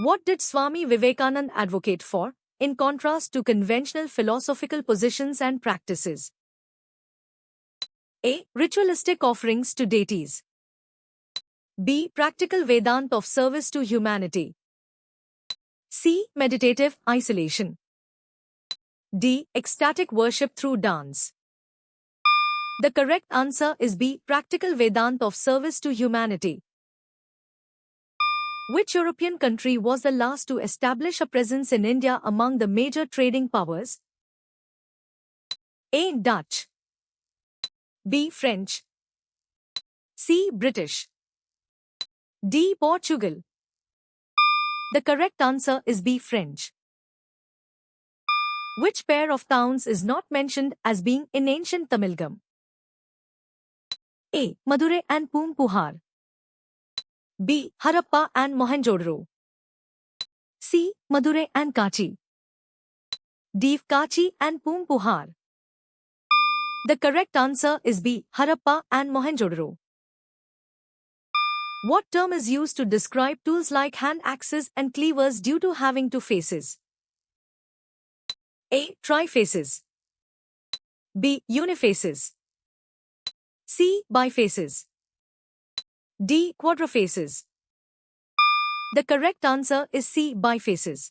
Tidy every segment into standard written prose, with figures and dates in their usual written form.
What did Swami Vivekananda advocate for, in contrast to conventional philosophical positions and practices? A. Ritualistic offerings to deities. B. Practical Vedanta of service to humanity. C. Meditative isolation. D. Ecstatic worship through dance. The correct answer is B. Practical Vedanta of service to humanity. Which European country was the last to establish a presence in India among the major trading powers? A. Dutch. B. French. C. British. D. Portugal. The correct answer is B. French. Which pair of towns is not mentioned as being in ancient Tamilgam? A. Madurai and Poompuhar. B. Harappa and Mohenjo-daro. C. Madurai and Kachi. D. Kachi and Poompuhar. The correct answer is B. Harappa and Mohenjo-daro. What term is used to describe tools like hand axes and cleavers due to having two faces? A. Trifaces. B. Unifaces. C. Bifaces. D. Quadrifaces. The correct answer is C. Bifaces.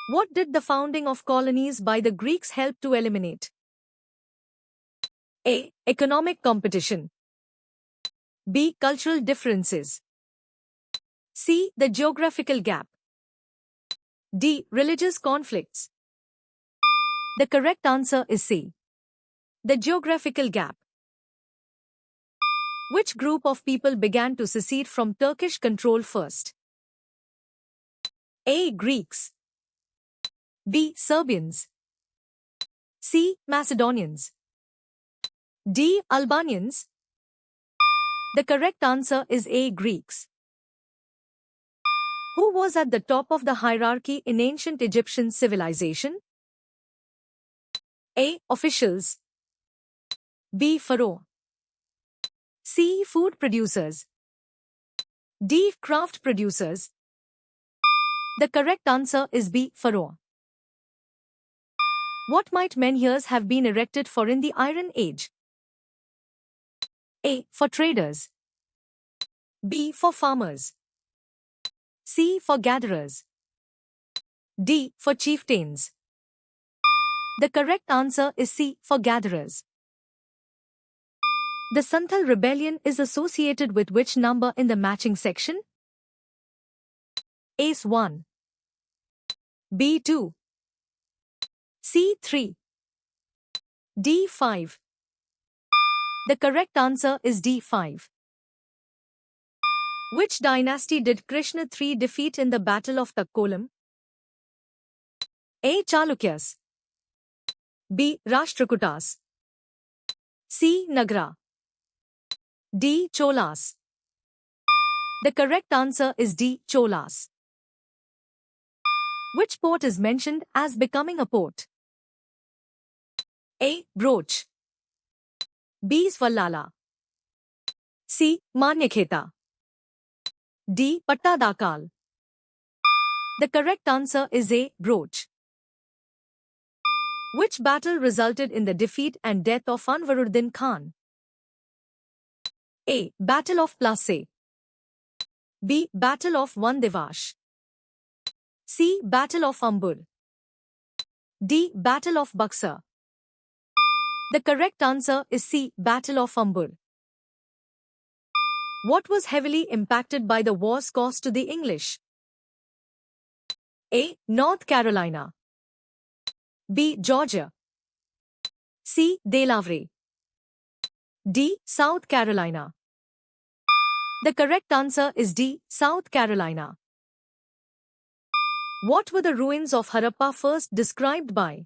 What did the founding of colonies by the Greeks help to eliminate? A. Economic competition. B. Cultural differences. C. The geographical gap. D. Religious conflicts. The correct answer is C. The geographical gap. Which group of people began to secede from Turkish control first? A. Greeks. B. Serbians. C. Macedonians. D. Albanians. The correct answer is A. Greeks. Who was at the top of the hierarchy in ancient Egyptian civilization? A. Officials. B. Pharaoh. C. Food producers. D. Craft producers. The correct answer is B. Pharaoh. What might menhirs have been erected for in the Iron Age? A. For traders. B. For farmers. C. For gatherers. D. For chieftains. The correct answer is C. For gatherers. The Santhal rebellion is associated with which number in the matching section? Ace 1. B 2. C 3. D 5. The correct answer is D 5. Which dynasty did Krishna III defeat in the Battle of Takkolam? A. Chalukyas. B. Rashtrakutas. C. Nagara. D. Cholas. The correct answer is D. Cholas. Which port is mentioned as becoming a port? A. Broach. B. Swallala. C. Manyakheta. D. Pattadakal. The correct answer is A. Broach. Which battle resulted in the defeat and death of Anvaruddin Khan? A. Battle of Plassey. B. Battle of Vandivash. C. Battle of Ambur. D. Battle of Buxar. The correct answer is C. Battle of Ambur. What was heavily impacted by the war's cost to the English? A. North Carolina. B. Georgia. C. Delaware. D. South Carolina. The correct answer is D. South Carolina. What were the ruins of Harappa first described by?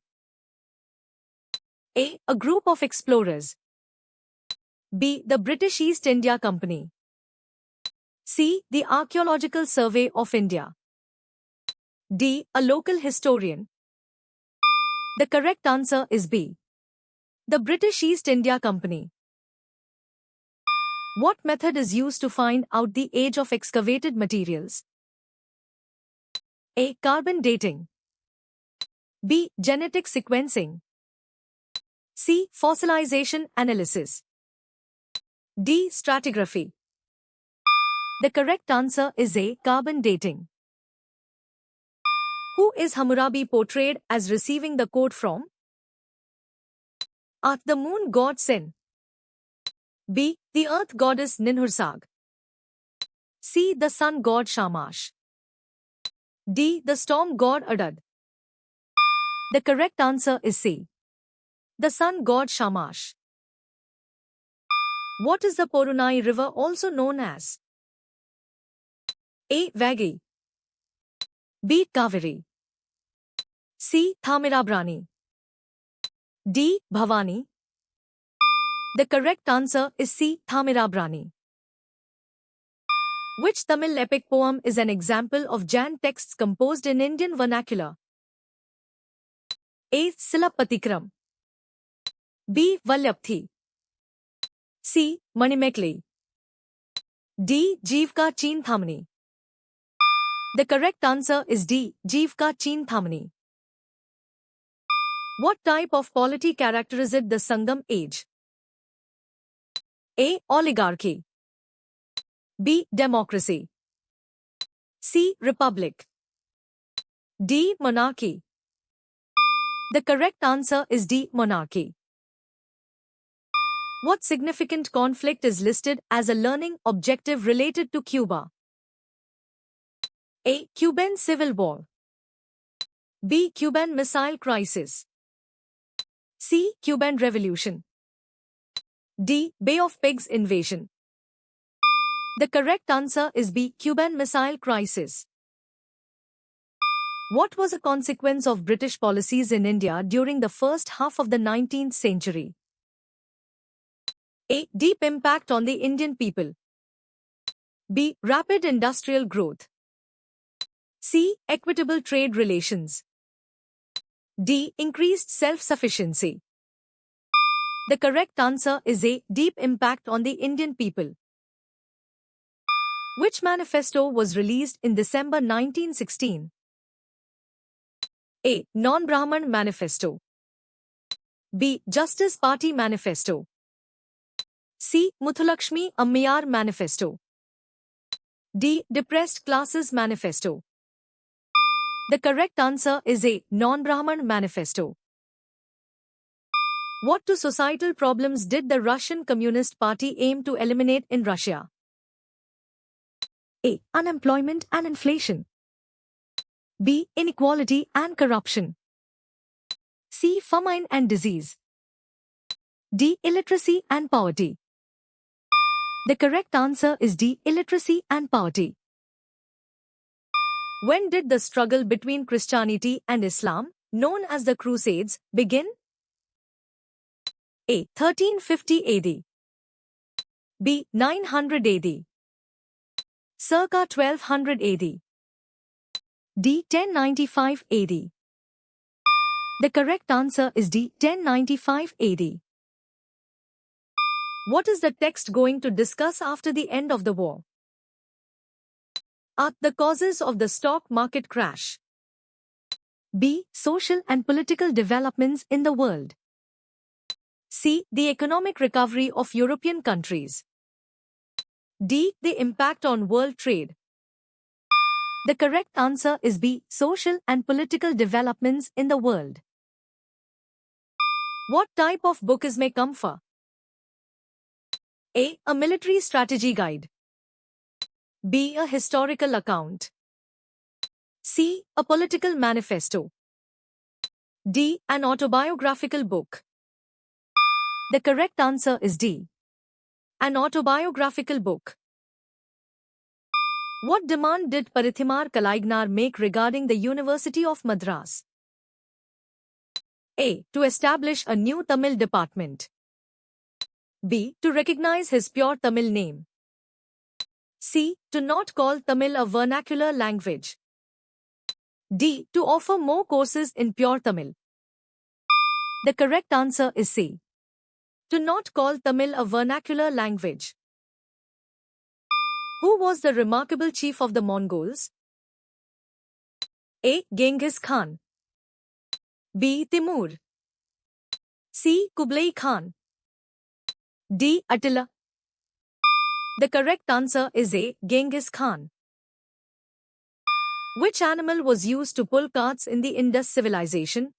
A. A group of explorers. B. The British East India Company. C. The Archaeological Survey of India. D. A local historian. The correct answer is B. The British East India Company. What method is used to find out the age of excavated materials? A. Carbon dating. B. Genetic sequencing. C. Fossilization analysis. D. Stratigraphy. The correct answer is A. Carbon dating. Who is Hammurabi portrayed as receiving the code from? A. The moon god Sin. B. The earth goddess Ninhursag. C. The sun god Shamash. D. The storm god Adad. The correct answer is C. The sun god Shamash. What is the Porunai river also known as? A. Vagi. B. Kaveri. C. Thamirabrani. D. Bhavani. The correct answer is C. Thamirabrani. Which Tamil epic poem is an example of Jan texts composed in Indian vernacular? A. Silapatikram. B. Valyapthi. C. Manimekli. D. Jeevka Cheen Thamni. The correct answer is D. Jeevka Cheen Thamni. What type of polity characterized the Sangam age? A. Oligarchy. B. Democracy. C. Republic. D. Monarchy. The correct answer is D. Monarchy. What significant conflict is listed as a learning objective related to Cuba? A. Cuban Civil War. B. Cuban Missile Crisis. C. Cuban Revolution. D. Bay of Pigs invasion. The correct answer is B. Cuban Missile Crisis. What was a consequence of British policies in India during the first half of the 19th century? A. Deep impact on the Indian people. B. Rapid industrial growth. C. Equitable trade relations. D. Increased self-sufficiency. The correct answer is A. Deep impact on the Indian people. Which manifesto was released in December 1916? A. Non-Brahman Manifesto. B. Justice Party Manifesto. C. Muthulakshmi Ammayar Manifesto. D. Depressed Classes Manifesto. The correct answer is A. Non-Brahman Manifesto. What two societal problems did the Russian Communist Party aim to eliminate in Russia? A. Unemployment and inflation. B. Inequality and corruption. C. Famine and disease. D. Illiteracy and poverty. The correct answer is D. Illiteracy and poverty. When did the struggle between Christianity and Islam, known as the Crusades, begin? A. 1350 AD. B. 900 AD. Circa 1200 AD. D. 1095 AD. The correct answer is D. 1095 AD. What is the text going to discuss after the end of the war? A. The causes of the stock market crash. B. Social and political developments in the world. C. The economic recovery of European countries. D. The impact on world trade. The correct answer is B. Social and political developments in the world. What type of book is Mein Kampf? A. A military strategy guide. B. A historical account. C. A political manifesto. D. An autobiographical book. The correct answer is D. An autobiographical book. What demand did Parithimar Kalaignar make regarding the University of Madras? A. To establish a new Tamil department. B. To recognize his pure Tamil name. C. To not call Tamil a vernacular language. D. To offer more courses in pure Tamil. The correct answer is C. To not call Tamil a vernacular language. Who was the remarkable chief of the Mongols? A. Genghis Khan. B. Timur. C. Kublai Khan. D. Attila. The correct answer is A. Genghis Khan. Which animal was used to pull carts in the Indus civilization?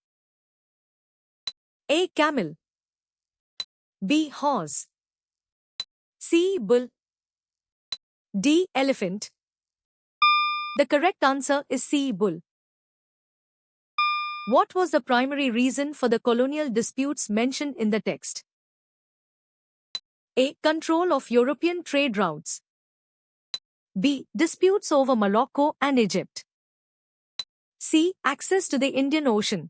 A. Camel. B. Horse. C. Bull. D. Elephant. The correct answer is C. Bull. What was the primary reason for the colonial disputes mentioned in the text? A. Control of European trade routes. B. Disputes over Morocco and Egypt. C. Access to the Indian Ocean.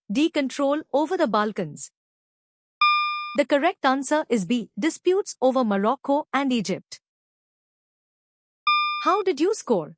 D. Control over the Balkans. The correct answer is B. Disputes over Morocco and Egypt. How did you score?